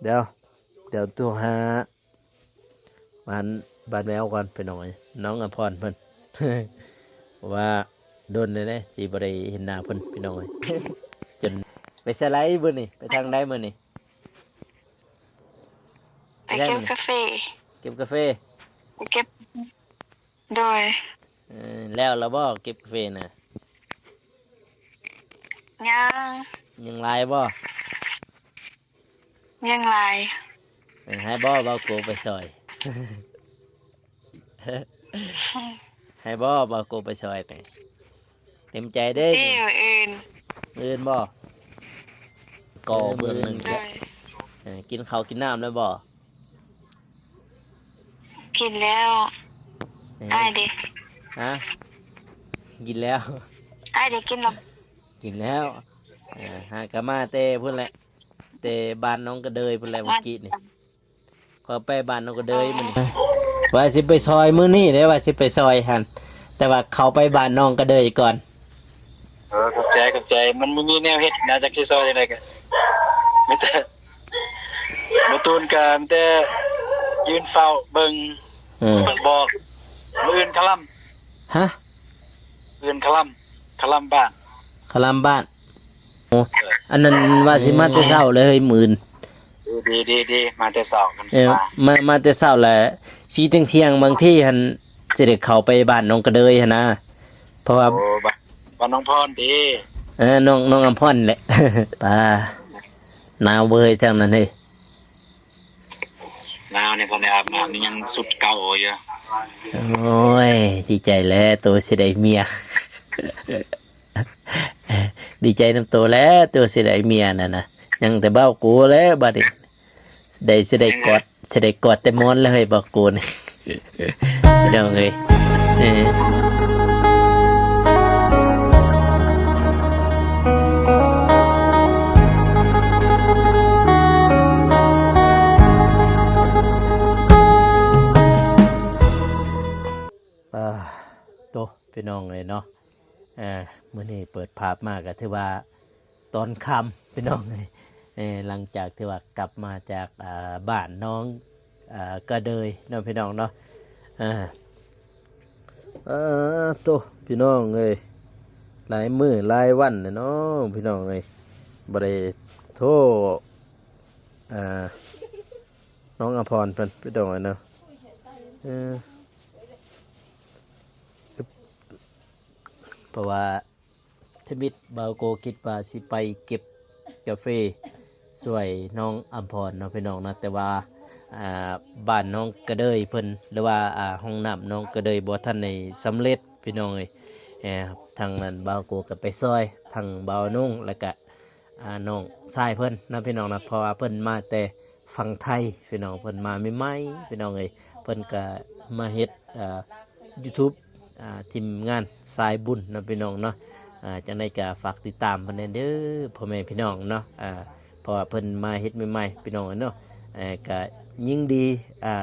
เดี๋ยวตัวหาบ้านแมวก่อนไปหน่อยน้องอภรเพิ่น ว่าโดนเลยนะที่บ่ได้เห็นหน้าเพิ่นพี่น้องเอ้ย จนไปสไลด์มื้อนี่ไปทางใดมื้อนี่ไปเก็บกาแฟเก็บกาแฟไปเก็บโดยแล้วบ่เก็บกาแฟน่ะยังยังหลายบ่ยังหลายให้บ่เบาโกไปซอย ให้บ่เบาโกไปซอยไปเต็มใจเด้ที่อื่นบ่ก่อเบื้องหนึง โดย กินข้าวกินน้ำแล้วบ่ กินแล้วอ้ายเด้ ฮะกินแล้ว อ้ายเด้กินแล้ว กินแล้วหากะมาเต้พุ่นแหละเต้บ้านน้องกระเดยพุ่นแหละเมื่อกี้นี่ก็ไปบ้านน้องกระเดยมันว่าสิไปซอยมื้อนี้เด้ว่าสิไปซอยหั่นแต่ว่าเขาไปบ้านน้องกระเดยก่อนขอบใจมันบ่มีแนวเฮ็ดนะจักสิซอยจังได๋ก็มีแต่บ่ตูนกันแต่ยืนเฝ้าเบิ่งบอกมื้ออื่นคลำฮะมื้ออื่นคลำบ้านคลามบ้านโอ้อันนั้นว่าสิมาแต่เช้าเลยเฮ้ยมื้อดีมาแต่เช้ามันสิมาแต่เช้าแหละสิเที่ยงบางทีหั่นสิได้เข้าไปบ้านน้องกระเดยหั่นนะเพราะว่าโอ้บ้านน้องพรดีน้องอำพรแหละ ป้าหนาวเว้ยจังนั้นเฮ้ยหนาวนี่ผมได้อาบน้ำนี่ยังสุดเก่าอยู่โอ้ยดีใจแล้วตัวสิได้เมีย ดีใจนำตัวแล้วตัวสิได้เมียน่ะนะยังแต่เบ้ากูแล้วบัดนี้สิได้กอดแต่มอนเลยบอกกูนี่ เดี๋ยวเอ้ยโตพี่น้องเลยเนาะมื้อนี้เปิดภาพมากก็ถือว่าตอนค่ำพี่น้องเลยหลังจากที่ว่ากลับมาจากบ้านน้องกระเดยเนาะพี่น้องเนาะโตพี่น้องเลยหลายมื้อหลายวันเนาะพี่น้องเลยบ่ได้โทรน้องอภรเพิ่นพี่น้องเนาะเพราะว่าทมิตรบาวโกคิดว่าสิไปเก็บกาแฟช่วยน้องอัมพรเนาะพี่น้องนะแต่ว่าบ้านน้องกระเดยเพิ่นหรือว่าห้องน้ำน้องกระเดยบ่ทันได้สำเร็จพี่น้องเอ้ยทางนั้นบาวโกก็ไปซอยทางบาวนุ่งแล้วก็น้องชายเพิ่นนะพี่น้องนะเพราะว่าเพิ่นมาแต่ฝั่งไทยพี่น้องเพิ่นมาใหม่ๆพี่น้องเอ้ยเพิ่นก็มาเฮ็ดYouTube ทีมงานสายบุญนะพี่น้องเนาะจังได๋ก็ฝากติดตามเพิ่นเด้อพ่อแม่พี่น้องเนาะเพราะว่าเพิ่นมาเฮ็ดใหม่ๆพี่น้องเนาะก็ยิ่งดี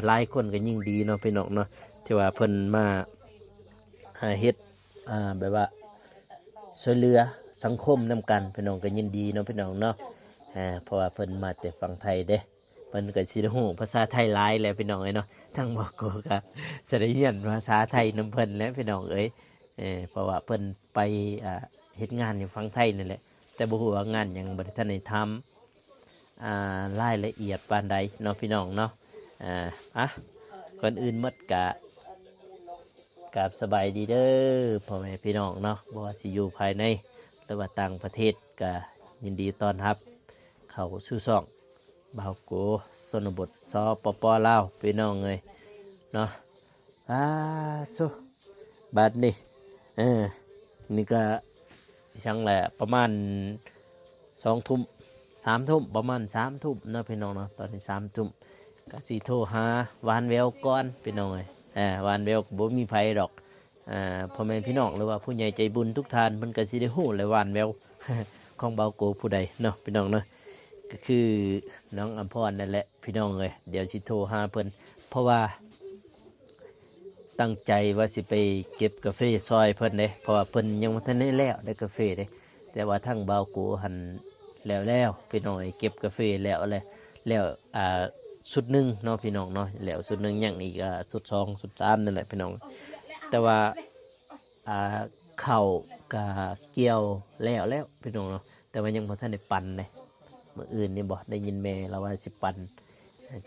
หลายคนก็ยิ่งดีเนาะพี่น้องเนาะที่ว่าเพิ่นมาเฮ็ดแบบว่าช่วยเหลือสังคมนำกันพี่น้องก็ยินดีเนาะพี่น้องเนาะเพราะว่าเพิ่นมาแต่ฝั่งไทยเด้เพิ่นก็สิฮู้ภาษาไทยหลายแล้วพี่น้องเอ้ยเนาะทั้งบอกกูก็สิได้เรียนภาษาไทยนำเพิ่นแล้วพี่น้องเอ้ยเพราะว่าเพิ่นไปเฮ็ดงานอยู่ฝั่งไทยนั่นแหละแต่บ่ฮู้ว่างานหยังบ่ได้ทันได้ทำรายละเอียดปานใดเนาะพี่น้องเนาะก่อนอื่นหมดกะสบายดีเด้อพ่อแม่พี่น้องเนาะบ่ว่าสิอยู่ภายในหรือว่าต่างประเทศก็ยินดีต้อนรับเข้าสู่ช่องบ่าวโกชนบทสปปลาวพี่น้องเอ้ยเนาะบัดนี้นี่ก็ช่างแหละประมาณ2 ทุ่ม3 ทุ่มประมาณ3 ทุ่มเนาะพี่น้องเนาะตอนนี้3 ทุ่มก็สิโทรหาวานแววก่อนพี่น้องเอ้ยวานแววบ่มีไผดอกพ่อแม่พี่น้องหรือว่าผู้ใหญ่ใจบุญทุกท่านมันก็สิได้ฮู้เลยวานแวว ของบ่าวโกผู้ใดเนาะพี่น้องเนาะก็คือน้องอภรนั่นแหละพี่น้องเอ้ยเดี๋ยวสิโทรหาเพิ่นเพราะว่าตั้งใจว่าสิไปเก็บกาแฟซอยเพิ่นเด้เพราะว่าเพิ่นยังบ่ทันได้แล้วได้กาแฟเด้แต่ว่าทั้งบ่าวโกหันแล้วพี่น้องเก็บกาแฟแล้วแหละ แล้วสุดหนึ่งเนาะพี่น้องเนาะแล้วสุดหนึ่งยังอีกสุดสองสุดสามนั่นแหละพี่น้องแต่ว่าเข่ากะเกี่ยวแล้วพี่น้องเนาะแต่ว่ายังบ่ทันได้ปั่นเลยมื้ออื่นนี่บ่ได้ยินแม่เราว่าสิปั่น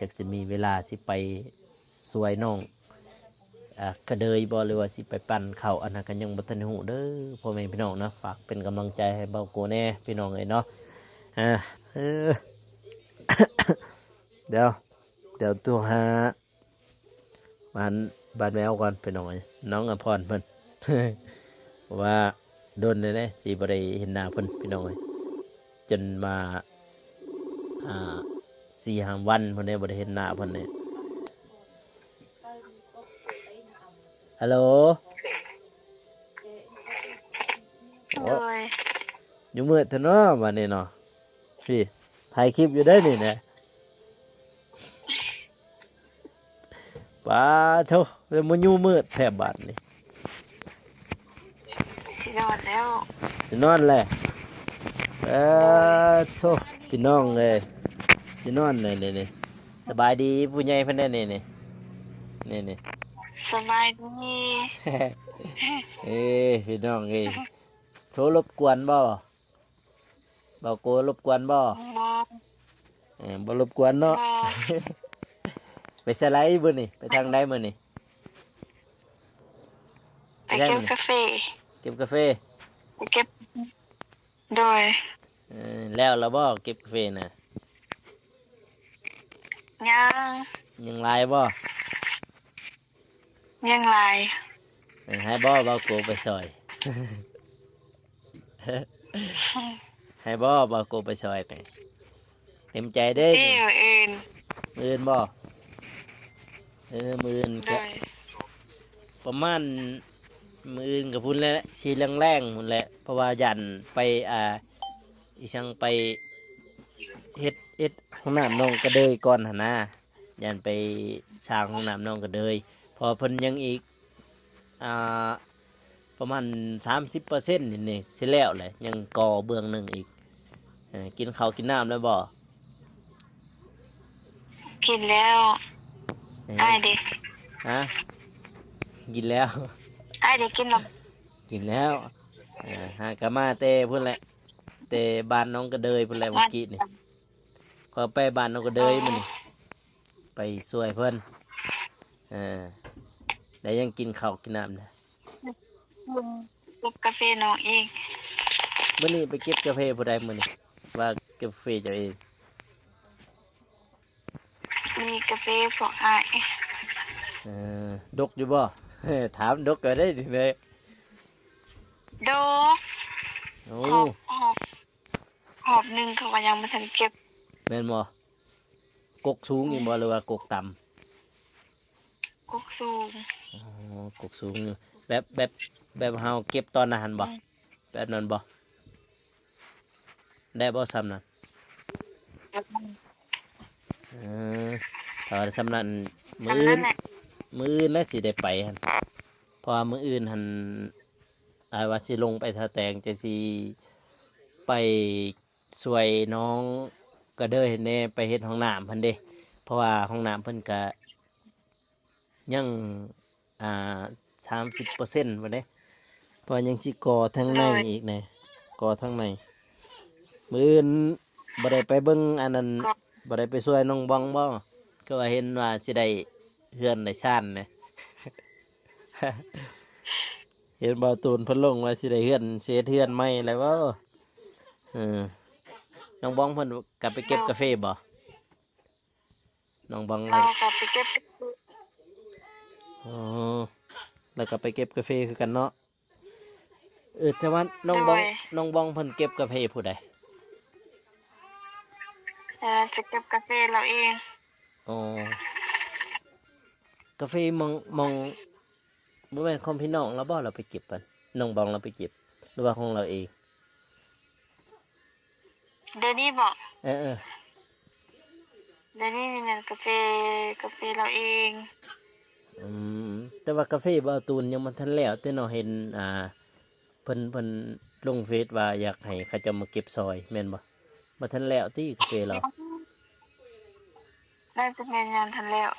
จักสิมีเวลาสิไปสวยน้องกระเดยบ่หรือว่าสิไปปั่นเข่าอันนั้นก็ยังบ่ทันได้ฮู้เด้อพ่อแม่พี่น้องเนาะฝากเป็นกำลังใจให้เบาโกแน่พี่น้องเอ้ยเนาะเออ เดี๋ยวตัวหาบ้านแมวก่อนไปหน่อยน้องอภรเพิ่น ว่าโดนเลยเนี่ยที่บริเห็นหน้าเพิ่นพี่น้องเอ้ยจนมา4-5 วันเพิ่นได้บริเห็นหน้าเพิ่นเนี่ยฮัลโหล โดย อยู่มืดเถอะเนาะวันนี้เนาะพี่ถ่ายคลิปอยู่ได้นี่นะป้าโธ่เป็นมันอยู่มืดแถบบาดนี่ สิรอดแล้ว สินอนแหละโธ่พี่น้องเลยสินอนเลยนี่สบายดีผู้ใหญ่เพิ่นได้นี่ สบายดี พี่น้องโทรรบกวนบ่โกรบกวนบ่ บ่ บ่รบกวนเนาะ บ่ ไปสไลด์มื้อนี่ไปทางใดมื้อนี่ ไปเก็บกาแฟ เก็บกาแฟ ไปเก็บโดย แล้วบ่เก็บกาแฟน่ะ ยัง ยังหลายบ่ ยังหลาย ให้บ่โกไปซอย ให้บ่โกไปซอยไปเต็มใจเด้ ที่อื่น มื้ออื่นบ่มื้ออื่น โด ก็ ย ประมาณมื้ออื่นก็พุ่นแหละสิแรงๆพุ่นแหละเพราะว่ายันไปอีสังไปเฮ็ดห้องน้ำน้องกระเดยก่อนหั่นนะยันไปสร้างห้องน้ำน้องกระเดยพอเพิ่นยังอีกประมาณ 30% นี่สิแล้วแหละยังก่อเบื้องหนึ่งอีกกินข้าวกินน้ำแล้วบ่ กินแล้วอ้ายเด็ก ฮะกินแล้ว อ้ายเด็กกินแล้ว กินแล้วหากะมาเตพุ่นแหละเตบ้านน้องกระเดยพุ่นแหละเมื่อกี้นี่ก็ไปบ้านน้องกระเดยมันนี่ไปช่วยเพิ่นแล้วยังกินข้าวกินน้ำนะ เก็บกาแฟน้องเอง มื้อนี้ไปเก็บกาแฟผู้ใดมื้อนี้ว่าเก็บกาแฟเจ้าเอง มีกาแฟพวกอ้าย ดกอยู่บ่ ถามดกก็ได้ดิแม่ โด โอ้ หอบหนึ่งเขาว่ายังไม่ทันเก็บ แม่นบ่กกสูงอยู่บ่หรือว่ากกต่ำ กุกสูง อ๋อกกสูงอยู่แบบเฮาเก็บตอนนั้นบ่แบบนั้นบ่ได้บ่ซ้ำนั้นถ้าซ้ำนั้นมื้อ อัน อื่ นั้น น แหละ มื้ออื่นแล้วสิได้ไปหั่นเพราะว่ามื้ออื่นหั่นว่าสิลงไปท่าแตงจะสิไปช่วยน้องก็เด้อเห็นแน่ไปเฮ็ดห้องน้ำเพิ่นเด้เพราะว่าห้องน้ำเพิ่นก็ยัง30%บ่เด้เพราะยังสิก่อทางในอีกแน่ก่อทางในมื้ออื่นบ่ได้ไปเบิ่งอันนั้นบ่ได้ไปช่วยน้องบองบ่ก็ว่าเห็นว่าสิได้เฮือนได้ซ่านแหน่ เห็นบ่าวตูนเพิ่นลงว่าสิได้เฮือนสิเฮ็ดเฮือนใหม่แล้วบ่น้องบองเพิ่นกลับไปเก็บกาแฟบ่น้องบอง เรากลับไปเก็บ อ๋อแล้วก็ไปเก็บกาแฟคือกันเนาะแต่ว่าน้องบองเพิ่นเก็บกาแฟผู้ใด จะเก็บกาแฟเราเอง อ๋อกาแฟมองบ่แม่นของพี่น้องแล้วบ่เราไปเก็บกันน้องบองเราไปเก็บหรือว่าของเราเอง เดี๋ยวนี้บอก เออ เดี๋ยวนี้นี่มันกาแฟเราเอง แต่ว่ากาแฟบ่าวตูนยังบ่ทันแล้วแต่เนาะเห็นเพิ่นลงเฟซว่าอยากให้เขาเจะมาเก็บซอยแม่นบ่ทันแล้วติกาแฟเรา น่าจะแม่นยามทันแล้ว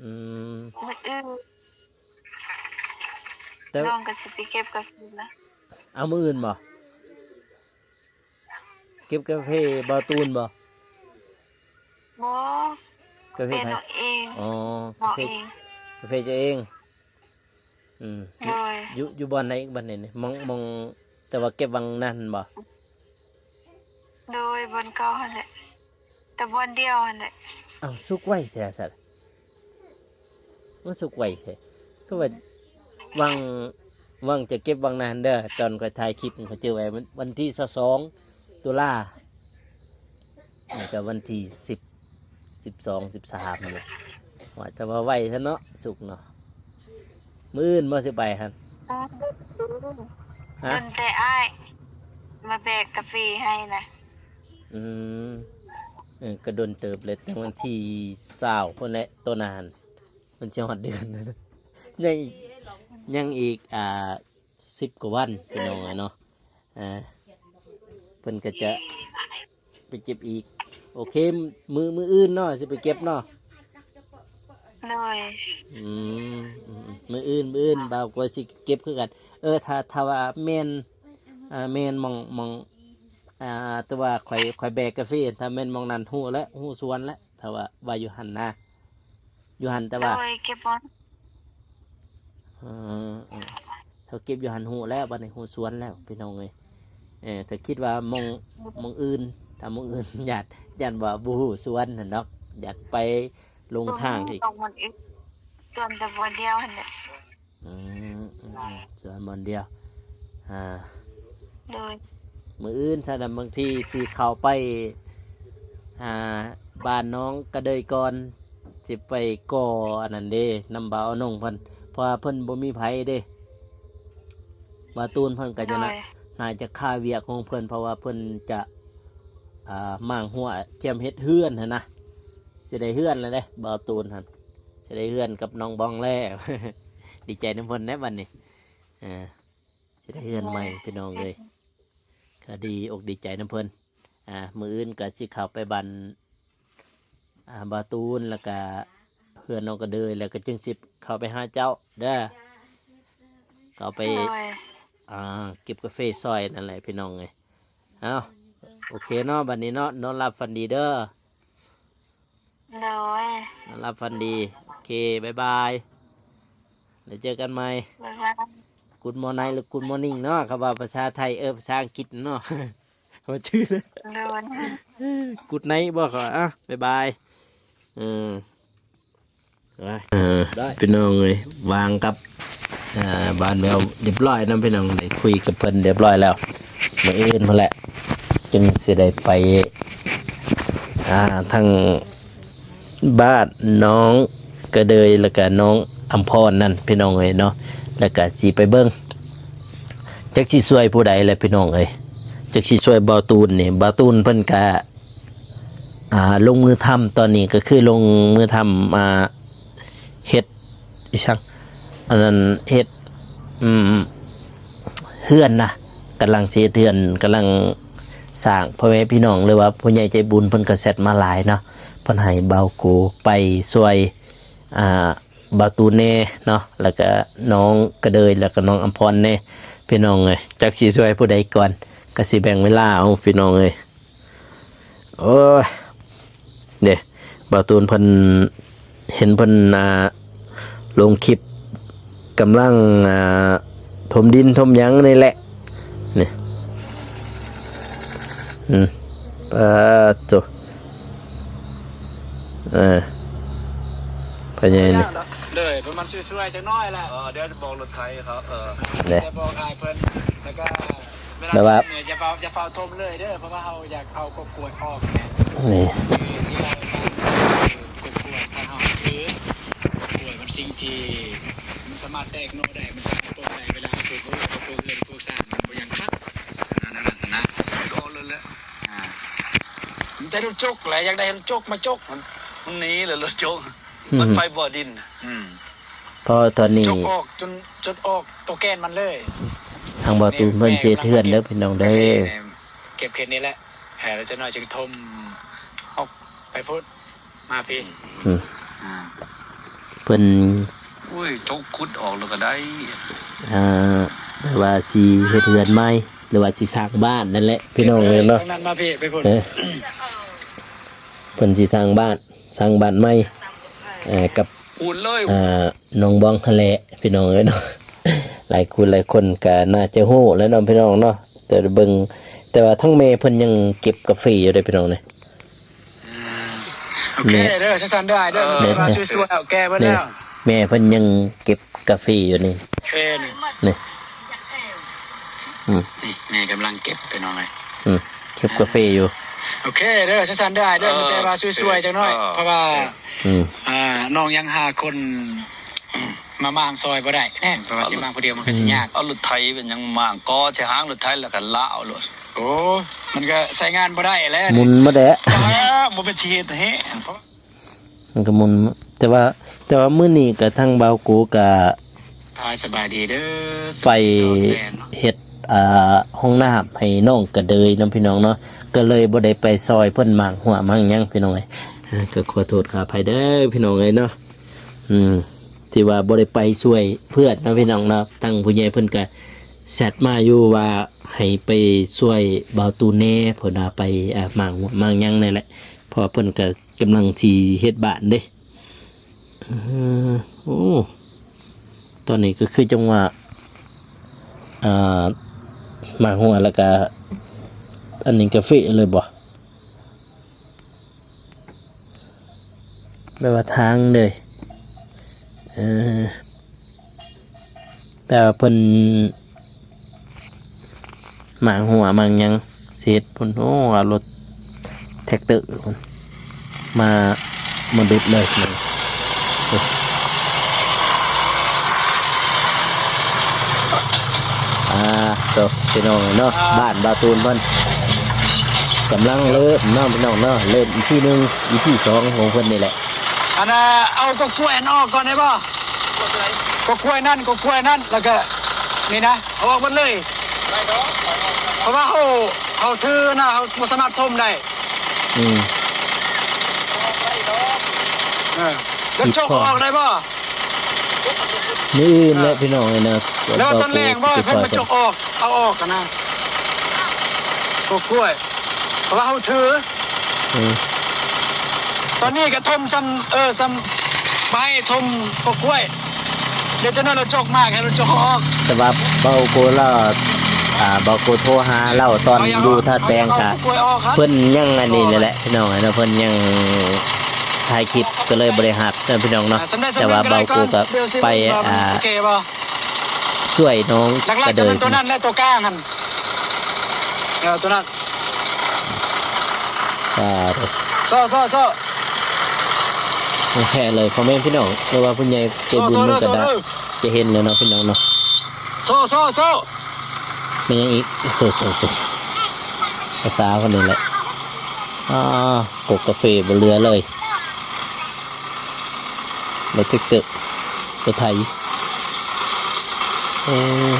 อืม มื้ออื่น แต่ น้องก็สิไปเก็บกาแฟนะ เอามืออื่นบ่เก็บกาแฟบ่ตูนบ่ บ่ กาแฟ เป็น ไผ เอาเอง อ๋อ น้ กา อง แฟ เอง กาแฟจะเองอืม โดย อยู่บ่อนไหนอีกบ่อนไหนนี่มองแต่ว่าเก็บวังนั่นบ่ โดยบนเก่าหั่นแหละแต่บนเดียวหั่นแหละ เอ้าสุกไว้แท้สัตว์มันสุกไว้แท้คือว่าวังจะเก็บวังนานเด้อตอนก็ถ่ายคลิปเขาเจอไว้วันที่22ตุลาแล้วก็วันที่10 12 13นั่นแหละว่าแต่ว่าไว้ซะเนาะสุกเนาะมื้ออื่นบ่สิไปหั่น ฮะ จนแต่อ้ายมาแบกกาแฟให้นะ อืมก็โดนเติบเลยตั้งวันที่20พุ่นแหละตัวนานมันสิฮอดเดือนแล้วนะยังอีก10กว่าวันพี่น้องเนาะเพิ่นก็จะไปเก็บอีกโอเคมืออื่นเนาะสิไปเก็บเนาะ โดย อืมมืออื่นบ่าวก็สิเก็บคือกันถ้าว่าแม่นแม่นมองแต่ว่าข่อยแบกกาแฟถ้าแม่นมองนั้นฮู้แล้วฮู้สวนแล้วถ้าว่าอยู่หั่นนะอยู่หั่นแต่ โด ว่าย เก็บบอน อืมถ้าเก็บอยู่หั่นฮู้แล้วบัดนี้ฮู้สวนแล้วพี่น้องเอ้ยถ้าคิดว่ามองอื่นถ้ามองอื่น ญาติว่าบ่ฮู้สวนนั่นดอกญาติไปลงทางอีก ตรงมันอีกส่วนแต่บนเดียวหั่นแหละ สวนบอนเดียวโดย มืออื่นซะนะบางทีสิเข้าไปบ้านน้องกระเดยก่อนสิไปก่ออันนั้นเด้นำบ่าวน้องเพิ่นเพราะว่าเพิ่นบ่มีไผเด้บ่าวตูนเพิ่นก็ โด จะ ย น่าจะค่าเวียกของเพิ่นเพราะว่าเพิ่นจะหม่างหัวแจมเฮ็ดเฮือนหั่นนะสิได้เฮือนแล้วเด้บ่าวตูนหั่นสิได้เฮือนกับน้องบองแล้ว ดีใจนำเพิ่นแน่บัดนี้สิได้เฮือนใหม่พี่น้องเอ้ยก็ดีอกดีใจน้ำเพิ่นมื้ออื่นก็สิเข้าไปบันบาตูนแล้วก็เพื่อนน้องก็เดยแล้วก็จึงสิเข้าไปหาเจ้าเด้อเข้าไป โดย เก็บกาแฟซอยนั่นแหละพี่น้องไงเอาโอเคเนาะบัดนี้เนาะนอนหลับฝันดีเด้อ โดย นอนหลับฝันดีโอเคบ๊ายบายเดี๋ยวเจอกันใหม่ บ๊ายบาย Good morning หรือ Good morning เนาะคำว่าภาษาไทยภาษาอังกฤษเนาะ เขาชื่อเลย โดย Good night บอกเขาบ๊ายบายได้พี่น้องเลยวางกับบ้านแมวเรียบร้อยนะพี่น้องได้คุยกับเพิ่นเรียบร้อยแล้วมาเอ็นพอแหละจึงสิได้ไปทางบ้านน้องกระเดยแล้วก็น้องอัมพรนั่นพี่น้องเอ้ยเนาะแล้วก็สิไปเบิ่งจักสิช่วยผู้ใดแหละพี่น้องเอ้ยจักสิช่วยบ่าวตูนนี่บ่าวตูนเพิ่นก็ลงมือทำตอนนี้ก็คือลงมือทำเฮ็ดอีช่างอันนั้นเฮ็ดเฮือนนะกำลังสิเฮือนกำลังสร้างพ่อแม่พี่น้องหรือว่าผู้ใหญ่ใจบุญเพิ่นก็เสร็จมาหลายเนาะเพิ่นให้เบาโกไปช่วยบาตูเน่เนาะแล้วก็น้องกระเดยแล้วก็น้องอัมพรเน่พี่น้องเอ้ยจักสิช่วยผู้ใดก่อนก็สิแบ่งเวลาเอาพี่น้องเอ้ยโอ้ยเด้บาตูนเพิ่นเห็นเพิ่นลงคลิปกำลังถมดินถมหยังนี่แหละนี่ปะตัวพะยัยนี่ เลยประมาณช่วยๆจักน้อยแหละเดี๋ยวจะบอกรถไถเขาเนี่ย จะบอกนายเพิ่นแล้วก็เวลา แบบว่า เนี่ยจะเฝ้าทมเลยเด้อเพราะว่าเราอยากเอากบกวดออกไง นี่ คือสิ่งเรากบกวดถ้าเราคือกวดมันสิ่งที่มันสามารถแตกโนได้มันสามารถปลูกได้เวลาปลูกเรือนปลูกสร้างมันบ่ยังคักนั่นนะโดนเลยแหละมันได้รถจกแหละอยากได้รถจกมาจกมันหนีเลยรถจกมันไปบ่อดินเพราะตอนนี้ จกออกจนออกตัวแกนมันเลย ทางบ่อตูนเพิ่นเสียเทือนเด้อพี่น้องเด้อ เก็บเพชรนี้แหละแล้วจะน้อยจึงทมออกไปพุทธ มาพี่ อืมเพิ่น โอ้ยจกขุดออกแล้วก็ได้ ว่าสิเฮ็ดเรือนใหม่หรือว่าสิสร้างบ้านนั่นแหละพี่น้องเอ้ยเนาะ ทางนั้นมาพี่ไปพุ่น เพิ่นสิสร้างบ้านใหม่กับ ปูนเลย น้องบองทะเลพี่น้องเอ้ยเนาะ หลายคนก็น่าจะฮู้แล้วเนาะพี่น้องเนาะแต่เบิ่งแต่ว่าทั้งแม่เพิ่นยังเก็บกาแฟอยู่เด้อพี่น้องเนี่ย โอเคเด้อฉันได้เด้อมาช่วยๆเอาแก้เพิ่น นี่ แล้ว แม่เพิ่นยังเก็บกาแฟอยู่นี่ เฟน นี่อืม นี่แม่กำลังเก็บไปหน่อย เก็บกาแฟอยู่ โอเคเด้อฉันได้เด้อแต่ว่าช่วยๆจังหน่อยเพราะว่า อืม น้องยังหาคนมามางซอยบ่ได้แน่เพราะว่าสิมางผู้เดียวมันก็สิยาก เอารถไถเป็นหยังมางก็ใช้หางรถไถแล้วก็ละเอารถ โอ้มันก็ใช้งานบ่ได้แล้ว หมุนมาแดะ บ่เป็นชีเฮ็ดเพราะ มันก็หมุนแต่ว่ามื้อนี้ก็ทางเบากูก็ พายสบายดีเด้อ ไปเฮ็ดห้องน้ำให้น้องกระเดยน้องพี่น้องเนาะก็เลยบ่ได้ไปซอยเพิ่นหมางหัวหมางหยังพี่น้องเอ้ยก็ขอโทษขออภัยเด้อพี่น้องเอ้ยเนาะที่ว่าบ่ได้ไปช่วยเพื่อนเนาะพี่น้องเนาะตั้งผู้ใหญ่เพิ่นก็แซดมาอยู่ว่าให้ไปช่วยเบาตูแน่เพิ่นว่าไปหมางหัวหมางหยังนั่นแหละเพราะเพิ่นก็กำลังสิเฮ็ดบ้านเด้โอ้ตอนนี้ก็คือจังหวะมาหัวแล้วก็อันนี้กาแฟเลยบ่แปลว่าทางเลยแต่ว่าเพิ่นหมาหัวมังยังเสียดเพิ่นโอ้รถแท็กเตอร์เพิ่นมาดุดเลยตัวพี่น้องเนาะบ้านบาตูนเพิ่นกำลังเริ่มเนาะพี่น้องเนาะเริ่มอีกที่หนึ่งอีกที่สองของเพิ่นนี่แหละ อันน่ะเอาก็กล้วยอันออกก่อนได้ป่ะก็กล้วยนั่นแล้วก็นี่นะเอาออกหมดเลยเพราะว่าเขาถือนะเขาบ่สามารถทมได้แล้วจกออกได้ป่ะ นี่อื่นแหละพี่น้องเลยนะ แล้วตอนแรกว่าเพิ่นมาจกออกเอาออกกันนะก็กล้วยเพราะว่าเขาถือตอนนี้ก็ทมซ้ำไปทมก็กล้วยเดี๋ยวจะนั่นเราจกมากให้เราจกออก แต่ว่าเบาโกเล่าเบาโกโทรหาเล่าตอนดูท่าแตงค่ะเพิ่นยังอันนี้นี่แหละพี่น้องเนาะเพิ่นยังถ่ายคลิปก็เลยบริหารเนาะพี่น้องเนาะแต่ว่าเบาโกก็ไปช่วยน้องกระเดย ตัวนั้นและตัวก้างหันตัวนั้นโซ่แค่เลยคอมเมนต์พี่น้องเพราะว่าผู้ใหญ่ใจบุญมันก็ได้จะเห็นเลยเนาะพี่น้องเนาะโซ่มันยังอีกโซ่ภาษาคนนี้แหละกกกาแฟบนเรือเลยรถตึกรถไทย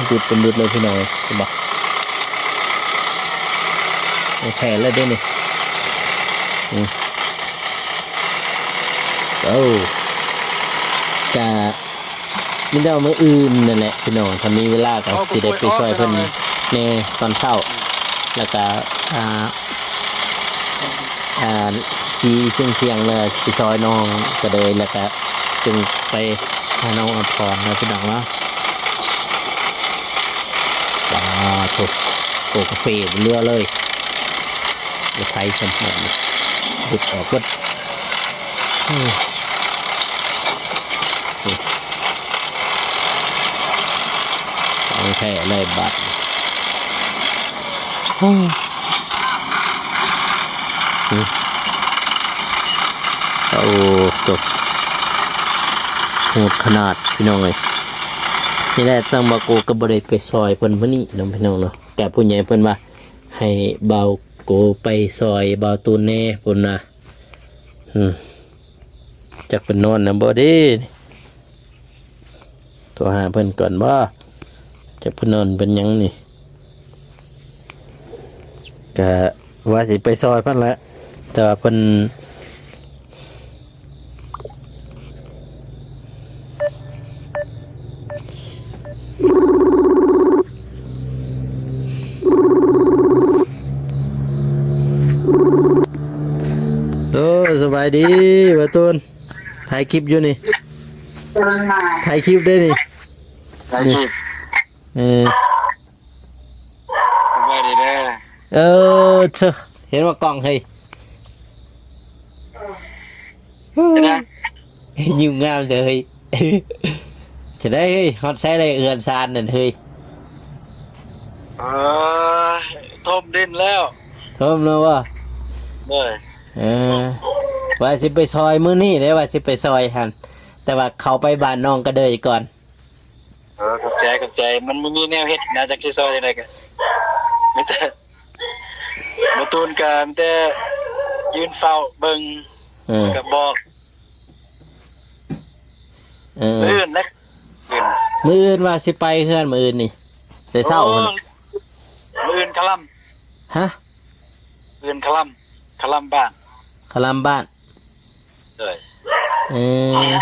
ดุดเป็นดุดเลยพี่น้องเห็นปะแผ่เลยด้วยนี่จะไม่ได้เอามืออื่นนั่นแหละพี่น้องถ้ามีเวลาก็สิได้ไปช่วยเพิ่นในตอนเช้าแล้วก็สีเที่ยงเลยไปซอยน้องก็เลยแล้วก็จึงไปหาน้องอภรนะพี่น้องเนาะถูกโกกาแฟบนเรือเลยรถไทยชมพูดุดออกก็โอเคเลยบัตรจบโหดขนาดพี่น้องเลยนี่แหละตั้งบาโกกับบริไปซอยเพิ่นพนี่น้องพี่น้องเนาะแกผู้ใหญ่เพิ่นว่าให้เบาโกไปซอยเบาตูนแน่เพิ่นนะจากเพิ่นนอนนะบ่ดีโทรหาเพิ่นก่อนว่าจากเพิ่นนอนเป็นยังนี่ก็ว่าสิไปซอยเพิ่นละแต่ว่าเพิ่น ายดีว่าตูนถ่ายคลิปอยู่นี่ถ่ายคลิปได้นี่ ได้สิ เออ สบายดีเด้อ เออเธอเห็นว่ากล้องเฮ้ย เป็นไง ยิ้มงามเลยเฮ้ย จะได้เฮ้ยฮอตใช้ได้เอือนซานนั่นเฮ้ย เออทมดินแล้ว ทมแล้วว่า เด้อ เออว่าสิไปซอยมื้อนี้ได้ว่าสิไปซอยหันแต่ว่าเขาไปบ้านน้องก็เดยก่อน ขอบใจมันบ่มีแนวเฮ็ดนะจักสิซอยจังได๋ก็มีแต่บ่ตูนก็มีแต่ยืนเฝ้าเบิ่ง เออ ก็บอก เออ มื้ออื่นนะอื่น มื้ออื่นว่าสิไปเฮือนมื้ออื่นนี่แต่เช้าพุ่นน่ะ มื้ออื่นคลัม ฮะ มื้ออื่นคลัมบ้าน คลำบ้าน เด้อ เออ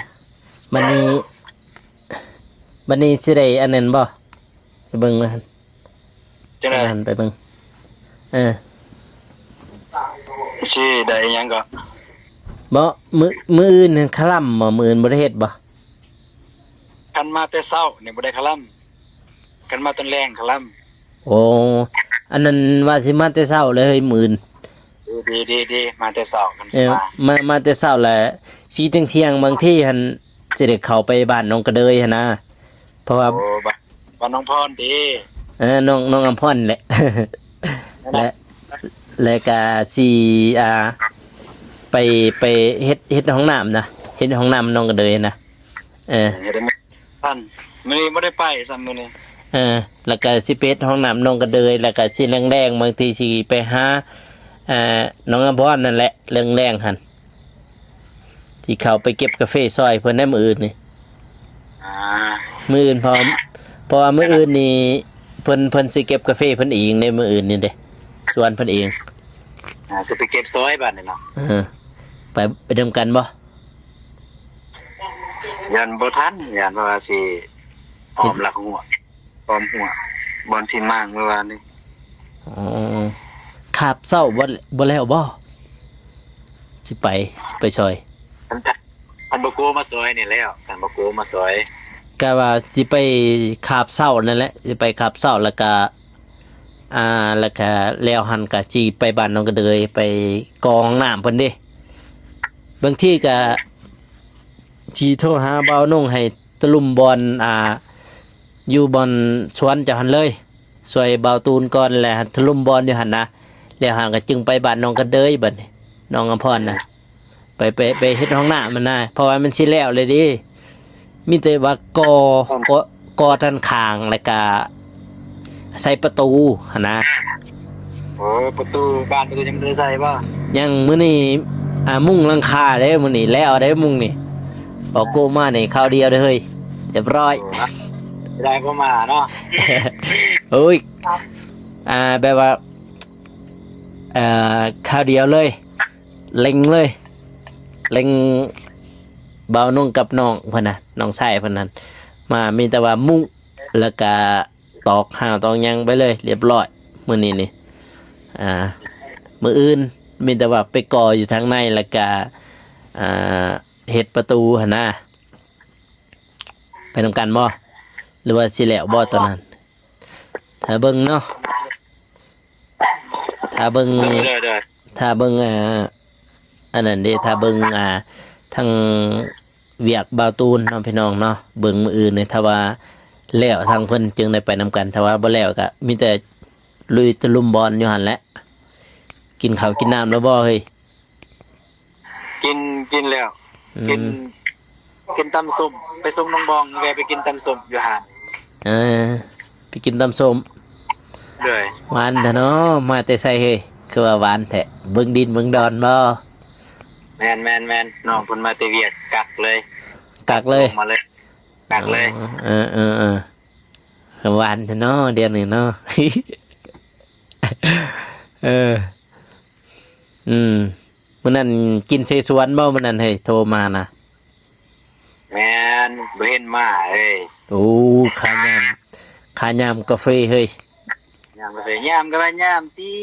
บันนี้สิได้อันนั้นบ่ไปเบิ่งกัน จังได๋ หันไปเบิ่งเออ สิได้หยังก็ บ่มื้ออื่นนั่นคลำบ่มื้ออื่นบ่ได้เฮ็ดบ่ คันมาแต่เช้านี่บ่ได้คลัมคันมาตอนแรงคลัม โอ้อันนั้นว่าสิมาแต่เช้าเลยเฮ้ยมื้ออื่น ดีมาแต่เช้ากัน เอ สิ อ มา มาแต่เช้าแหละสีเที่ยงๆบางที่หันสิได้เข้าไปบ้านน้องกระเดยหั่นนะเพราะว่า โอ้บ้านน้องพรดี น้องอำพรแหละ และก็สิไปเฮ็ดห้องน้ำนะเฮ็ดห้องน้ำน้องกระเดยนะเออ เฮ็ดให้มันท่านมื้อนี้บ่ได้ไปซ้ำมื้อนี้ แล้วก็สิไปเฮ็ดห้องน้ำน้องกระเดยแล้วก็สิแรงๆบางทีสิไปหาน้องอำพรนั่นแหละแรงๆหั่นที่เขาไปเก็บกาแฟซอยเพิ่นได้มื้ออื่นนี่ อ่า มื้ออื่นพร้อมเพราะว่ามื้ออื่นนี่เพิ่นสิเก็บกาแฟเพิ่นเองในมื้ออื่นนี่เด้ส่วนเพิ่นเอง สิไปเก็บซอยบ้านนี่เนาะ เออไปดำกันบ่ ยันบ่ทันยันว่าสิออมหลักหัวออมหัวบอลที่มั่งเมื่อวานนี้ อ๋อขับเช้าบ่แล้วบ่สิไปซอย อันบ่โกมาซอยนี่แล้วอันบ่โกมาซอย ก็ว่าสิไปขับเช้านั่นแหละสิไปขับเช้าแล้วก็แล้วก็แล้วหันก็สิไปบ้านน้องกระเดยไปกองน้ำเพิ่นเด้บางทีก็สิโทรหาเบานุ่งให้ตะลุมบอลอยู่บอลสวนเจ้าหันเลยช่วยเบาตูนก่อนแหละตะลุมบอลอยู่หั่นนะแล้วหันก็จึงไปบ้านน้องกระเดยบัดนี้น้องอำพรน่ะไปเฮ็ดห้องน้ำมันน่ะเพราะว่ามันสิแล้วเลยดิมีแต่ว่ากอทันคางแล้วก็ใส่ประตูหั่นนะ โอ้ประตูบ้านประตูยังบ่ได้ใส่บ่ ยังมื้อนี้มุ้งหลังคาเด้มื้อนี้แล้วได้มุ้งนี่ออกโกมานี่คราวเดียวเด้อเฮ้ยเรียบร้อย ได้ก็มาเนาะ โอ้ยแบบว่าข้าวเดียวเลยเล็งเลยเล็งเบานุ่งกับน้องเพิ่นน่ะน้องชายเพิ่นนั้นมามีแต่ว่ามุ้งแล้วก็ตอกห่าวตอกหยังไปเลย เรียบร้อยมื้อนี้นี่มื้ออื่นมีแต่ว่าไปก่ออยู่ทางในแล้วก็เฮ็ดประตูหั่นน่ะไปนำกันบ่หรือว่าสิแล้วบ่ตอนนั้นถ้าเบิ่งเนาะถ้าเบิ่ง เด้อ ถ้าเบิ่งอันนั้นเด้ถ้าเบิ่งทางเวียกบาวตูนน้องพี่น้องเนาะเบิ่งมื้ออื่นนี่ถ้าว่าแล้วทางเพิ่นจึงได้ไปนำกันถ้าว่าบ่แล้วก็มีแต่ลุยตะลุมบอลอยู่หั่นแหละกินข้าวกินน้ำแล้วบ่เฮ้ย กินแล้วกินตำส้มไปส่งน้องบองแวะไปกินตำส้มอยู่หาด เออไปกินตำส้ม เด้อ หวานแท้เนาะมาแต่ไสเฮ้ยคือว่าหวานแท้เบิ่งดินเบิ่งดอนบ่ แม่นน้องเพิ่นมาแต่เวียกกักเลย กักเลย มาเลยกักเลย หวานแท้เนาะเดือนนี้เนาะ เออมื้อนั้นกินเสสวนบ่มื้อนั้นเฮ้ยโทรมานะ แม่นบ่เห็นมาเอ้ย โอ้ขายามกาแฟเฮ้ย ย ามกาแฟยามก็ว่ายามติ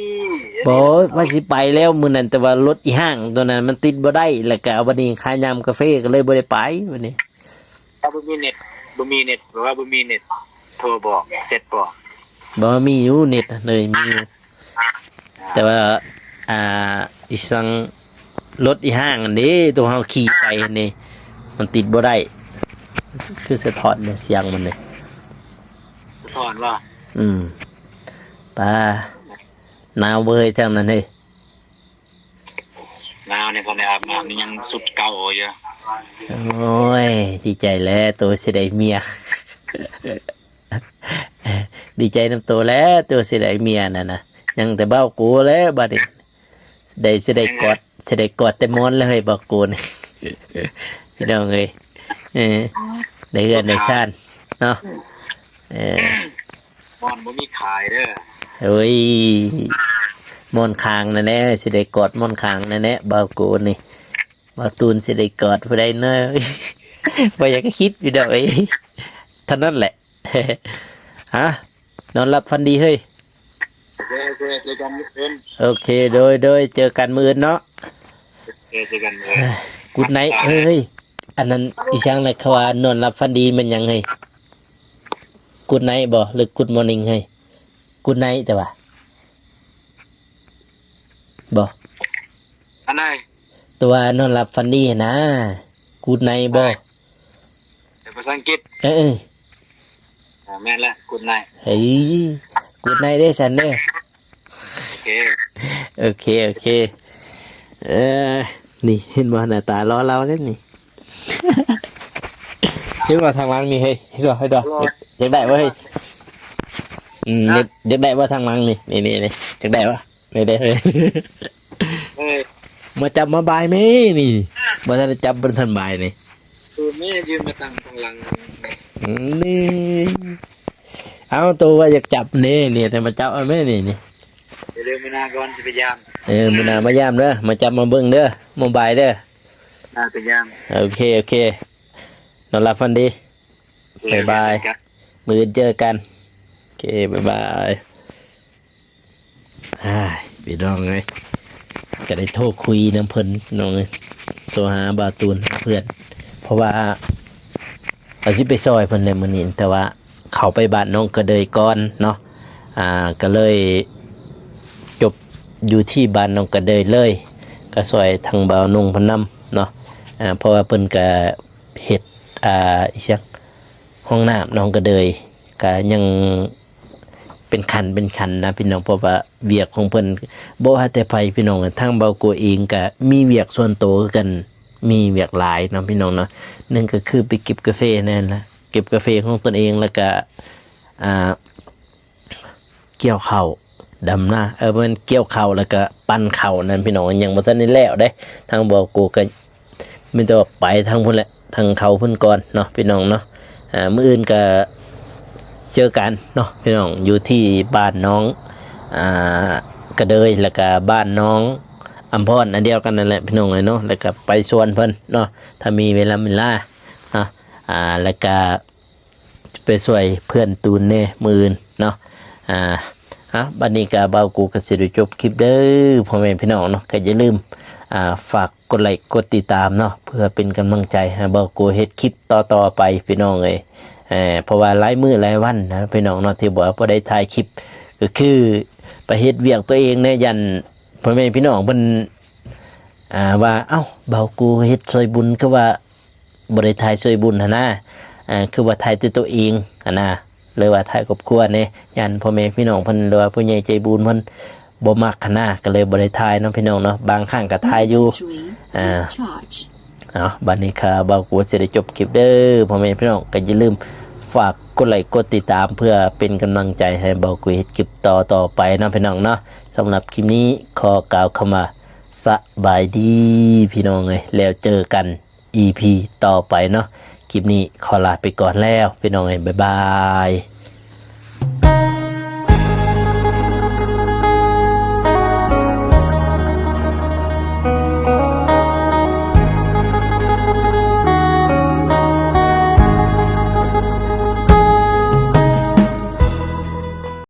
บ่ว่าสิไปแล้วมื้อนั้นแต่ว่ารถอีห้างตัวนั้นมันติดบ่ได้แล้วก็วันนี้ขายยำกาแฟก็เลยบ่ได้ไปวันนี้ ถ้าบ่มีเน็ตบอกว่าบ่มีเน็ตโทรบอกเสร็จบอก บ่มีอยู่เน็ตเลยมีอยู่แต่ว่าอีสังรถอีห้างอันนี้ตัวเฮาขี่ไปอันนี้มันติดบ่ได้คือสะท้อนเนี่ยเสียงมันเลย ถอนว่า ป้าหนาวเว้ยจังนั้นเฮ้ย หนาวเนี่ยพอได้อาบน้ำนี่ยังสุดเก่าอยู่ โอ้ยดีใจแล้วตัวสิได้เมีย ดีใจน้ำตัวแล้วตัวสิได้เมียน่ะนะยังแต่เบ้ากูแล้วบัดนี้สิได้กอดแต่มอนแล้วเฮ้ยบอกกูนี่ พี่น้องเอ้ยได้เฮือนได้ซ่านเนาะมอนบ่มีขายเด้อ เฮ้ยมอนคางนั่นแหละสิได้กอดมอนคางนั่นแหละเบ้ากูนี่บ่ตูนสิได้กอดผู้ใดเนาะ บ่อยากจะคิดอยู่ดอกเอ้ยเท่านั้นแหละ ฮะนอนหลับฝันดีเฮ้ย เจอกันมื้ออื่น โอเคโดยเจอกันมื้ออื่นเนาะ เจอกันมื้อ กูดไนท์เฮ้ยอันนั้นอีช่างเลยเขาว่านอนหลับฝันดีมันยังเฮ้ยกูดไนท์บ่หรือกูดมอร์นิ่งเฮ้ยกูดไนท์แต่ว่าบ่ อันไหน ตัวนอนหลับฝันดีนะกูดไนท์บ่ แต่ภาษาอังกฤษ แม่นละกุดไนท์ เฮ้ยกูดไนท์เด้อฉันเด้อ โอเค โอเคนี่เห็นบ่หน้าตาล้อเราเล่นนี่ เห็นบ่ทางหลังนี่เฮ้ยเห็นบ่อยากได้บ่เฮ้ยอยากได้บ่ทางหลังนี่นี่อยากได้บ่ไม่ได้เฮ้ย เอ้ย มาจับมาบายไหมนี่บ่ทันได้จับบนทันบายนี่ คือแม่ยืนมาตั้งทางหลัง นี่เอาตัวว่าอยากจับนี่แต่มาจับเอาไหมนี่ อย่าลืมมานาก่อนสิพยายาม มื้อหน้ามายามเด้อมาจับมาเบิ่งเด้อมาบายเด้อ นาพยายาม โอเคนอนหลับฝันดี บ๊ายบาย มื้อเจอกันโอเคบ๊ายบายพี่น้องเอ้ยจะได้โทรคุยน้ำเพิ่นน้องเอ้ยโทรหาบาตูนเพื่อนเพราะว่าเอาสิไปซอยเพิ่นในมื้อนี้แต่ว่าเขาไปบ้านน้องกระเดยก่อนเนาะก็เลยจบอยู่ที่บ้านน้องกระเดยเลยก็ซอยทางบ่าวนุ่งเพิ่นนำเนาะเพราะว่าเพิ่นก็เฮ็ดอีหยังห้องน้ำน้องกระเดยก็ยังเป็นคันนะพี่น้องเพราะว่าเวียกของเพิ่นบ่ว่าแต่ไผพี่น้องทางเบาโกเองก็มีเวียกส่วนตัวคือกันมีเวียกหลายเนาะพี่น้องเนาะนั่นก็คือไปเก็บกาแฟนั่นละเก็บกาแฟของตนเองแล้วก็เกี่ยวข้าวดำหน้ามันเกี่ยวข้าวแล้วก็ปั้นข้าวนั่นพี่น้องยังบ่ทันได้แล้วเด้ทางเบาโกก็มีแต่ว่าไปทางพุ่นแหละทางเขาพุ่นก่อนเนาะพี่น้องเนาะมื้ออื่นก็เจอกันเนาะพี่น้องอยู่ที่บ้านน้องกระเดยแล้วก็บ้านน้องอัมพรอันเดียวกันนั่นแหละพี่น้องเนาะแล้วก็ไปสวนเพิ่นเนาะถ้ามีเวลาเนาะแล้วก็ไปช่วยเพื่อนตูนเน่มื้ออื่นเนาะบัดนี้ก็เบากูก็สิได้จบคลิปเด้อพ่อแม่พี่น้องเนาะก็อย่าลืมฝากกดไลค์กดติดตามเนาะเพื่อเป็นกำลังใจให้เบากูเฮ็ดคลิปต่อไปพี่น้องเอ้ยเพราะว่าหลายมื้อหลายวันนะพี่น้องเนาะที่บอกว่าบ่ได้ถ่ายคลิปก็คือไปเฮ็ดเวียกตัวเองเนี่ยยันพ่อแม่พี่น้องเพิ่นว่าเอ้าเบากูเฮ็ดช่วยบุญคือว่าบ่ได้ถ่ายช่วยบุญหั่นนะคือว่าถ่ายตัวเองหั่นนะเลยว่าถ่ายครอบครัวเนี่ยยันพ่อแม่พี่น้องเพิ่นหรือว่าผู้ใหญ่ใจบุญเพิ่นบ่มักหั่นนะก็เลยบ่ได้ถ่ายเนาะพี่น้องเนาะบางครั้งก็ถ่ายอยู่บัดนี้ค่ะเบากูจะได้จบคลิปเด้อพ่อแม่พี่น้องก็อย่าลืมฝากกดไลค์กดติดตามเพื่อเป็นกำลังใจให้เบากูเฮ็ดคลิปต่อไปนะพี่น้องเนาะสำหรับคลิปนี้ขอกล่าวคำว่าสบายดีพี่น้องเอ้ยแล้วเจอกัน EP ต่อไปเนาะคลิปนี้ขอลาไปก่อนแล้วพี่น้องเอ้ยบ๊ายบาย